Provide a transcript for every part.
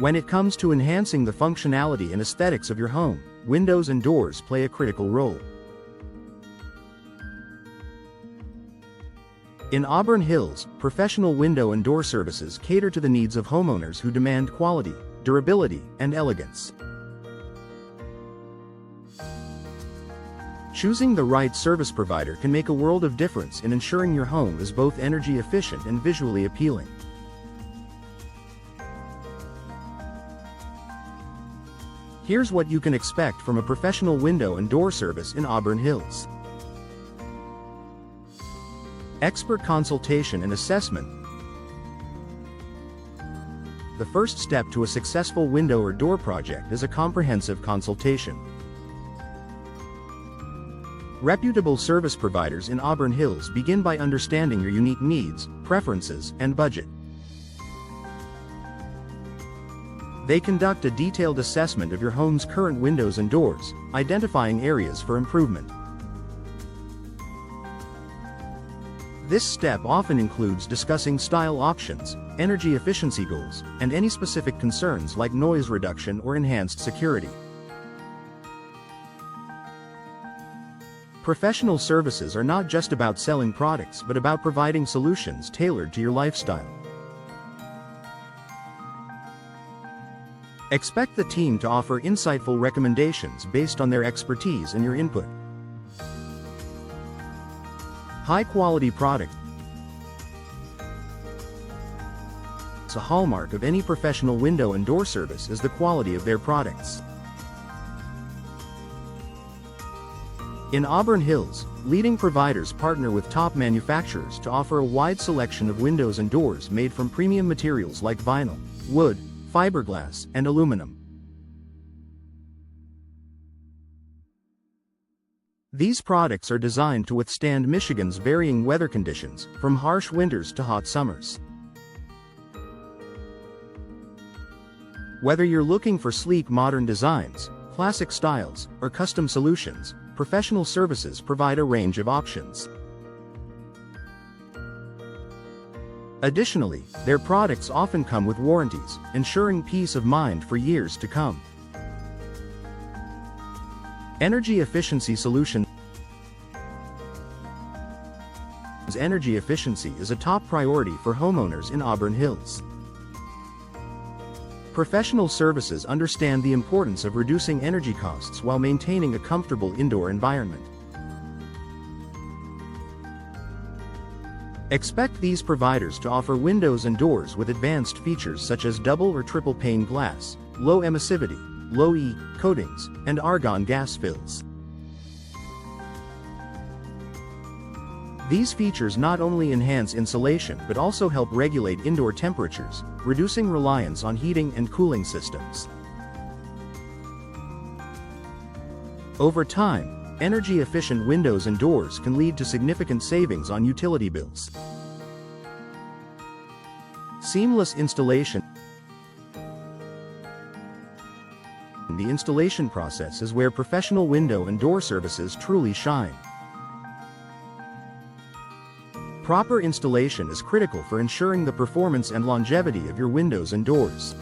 When it comes to enhancing the functionality and aesthetics of your home, windows and doors play a critical role. In Auburn Hills, professional window and door services cater to the needs of homeowners who demand quality, durability, and elegance. Choosing the right service provider can make a world of difference in ensuring your home is both energy efficient and visually appealing. Here's what you can expect from a professional window and door service in Auburn Hills. Expert consultation and assessment. The first step to a successful window or door project is a comprehensive consultation. Reputable service providers in Auburn Hills begin by understanding your unique needs, preferences, and budget. They conduct a detailed assessment of your home's current windows and doors, identifying areas for improvement. This step often includes discussing style options, energy efficiency goals, and any specific concerns like noise reduction or enhanced security. Professional services are not just about selling products but about providing solutions tailored to your lifestyle. Expect the team to offer insightful recommendations based on their expertise and your input. High-quality product. A hallmark of any professional window and door service is the quality of their products. In Auburn Hills, leading providers partner with top manufacturers to offer a wide selection of windows and doors made from premium materials like vinyl, wood, fiberglass, and aluminum. These products are designed to withstand Michigan's varying weather conditions, from harsh winters to hot summers. Whether you're looking for sleek modern designs, classic styles, or custom solutions, professional services provide a range of options. Additionally, their products often come with warranties, ensuring peace of mind for years to come. Energy efficiency solutions. Energy efficiency is a top priority for homeowners in Auburn Hills. Professional services understand the importance of reducing energy costs while maintaining a comfortable indoor environment. Expect these providers to offer windows and doors with advanced features such as double or triple pane glass, low emissivity, low E coatings, and argon gas fills. These features not only enhance insulation but also help regulate indoor temperatures, reducing reliance on heating and cooling systems. Over time, energy-efficient windows and doors can lead to significant savings on utility bills. Seamless installation. The installation process is where professional window and door services truly shine. Proper installation is critical for ensuring the performance and longevity of your windows and doors.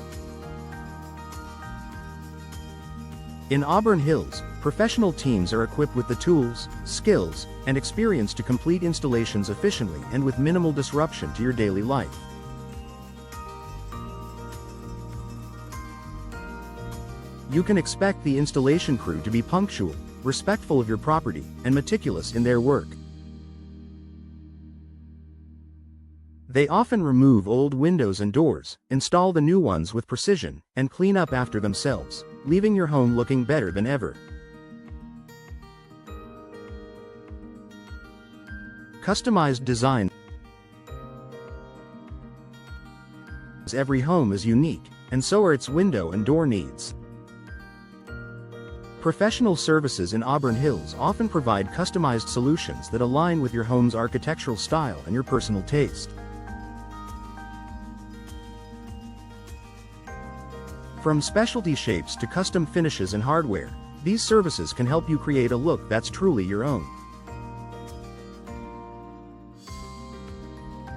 In Auburn Hills, professional teams are equipped with the tools, skills, and experience to complete installations efficiently and with minimal disruption to your daily life. You can expect the installation crew to be punctual, respectful of your property, and meticulous in their work. They often remove old windows and doors, install the new ones with precision, and clean up after themselves, leaving your home looking better than ever. Customized design. Every home is unique, and so are its window and door needs. Professional services in Auburn Hills often provide customized solutions that align with your home's architectural style and your personal taste. From specialty shapes to custom finishes and hardware, these services can help you create a look that's truly your own.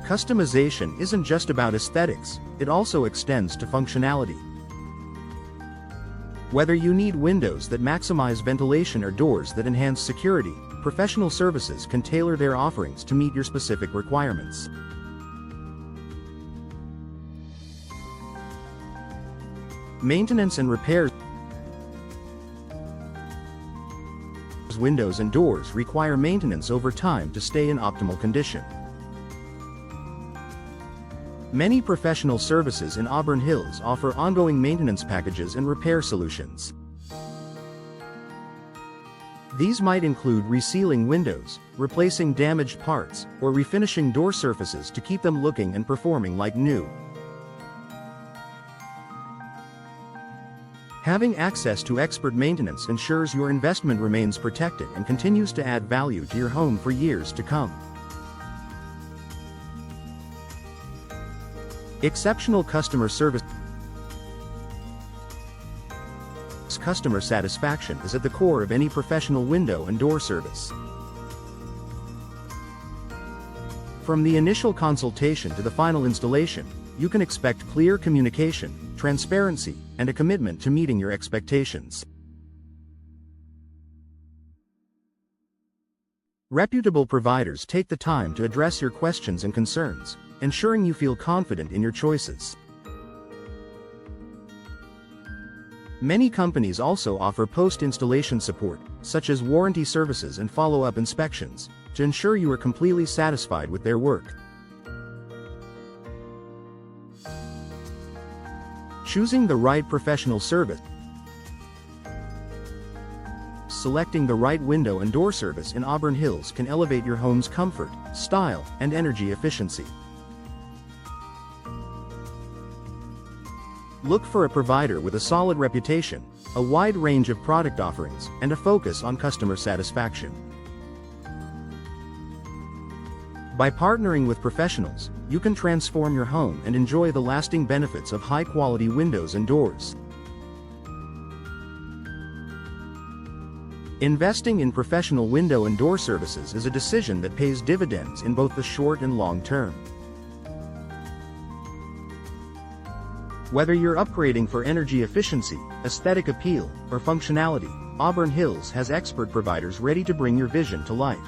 Customization isn't just about aesthetics, it also extends to functionality. Whether you need windows that maximize ventilation or doors that enhance security, professional services can tailor their offerings to meet your specific requirements. Maintenance and repairs. Windows and doors require maintenance over time to stay in optimal condition. Many professional services in Auburn Hills offer ongoing maintenance packages and repair solutions. These might include resealing windows, replacing damaged parts, or refinishing door surfaces to keep them looking and performing like new. Having access to expert maintenance ensures your investment remains protected and continues to add value to your home for years to come. Exceptional customer service. Customer satisfaction is at the core of any professional window and door service. From the initial consultation to the final installation, you can expect clear communication, transparency, and a commitment to meeting your expectations. Reputable providers take the time to address your questions and concerns, ensuring you feel confident in your choices. Many companies also offer post-installation support, such as warranty services and follow-up inspections, to ensure you are completely satisfied with their work. Choosing the right professional service. Selecting the right window and door service in Auburn Hills can elevate your home's comfort, style, and energy efficiency. Look for a provider with a solid reputation, a wide range of product offerings, and a focus on customer satisfaction. By partnering with professionals, you can transform your home and enjoy the lasting benefits of high-quality windows and doors. Investing in professional window and door services is a decision that pays dividends in both the short and long term. Whether you're upgrading for energy efficiency, aesthetic appeal, or functionality, Auburn Hills has expert providers ready to bring your vision to life.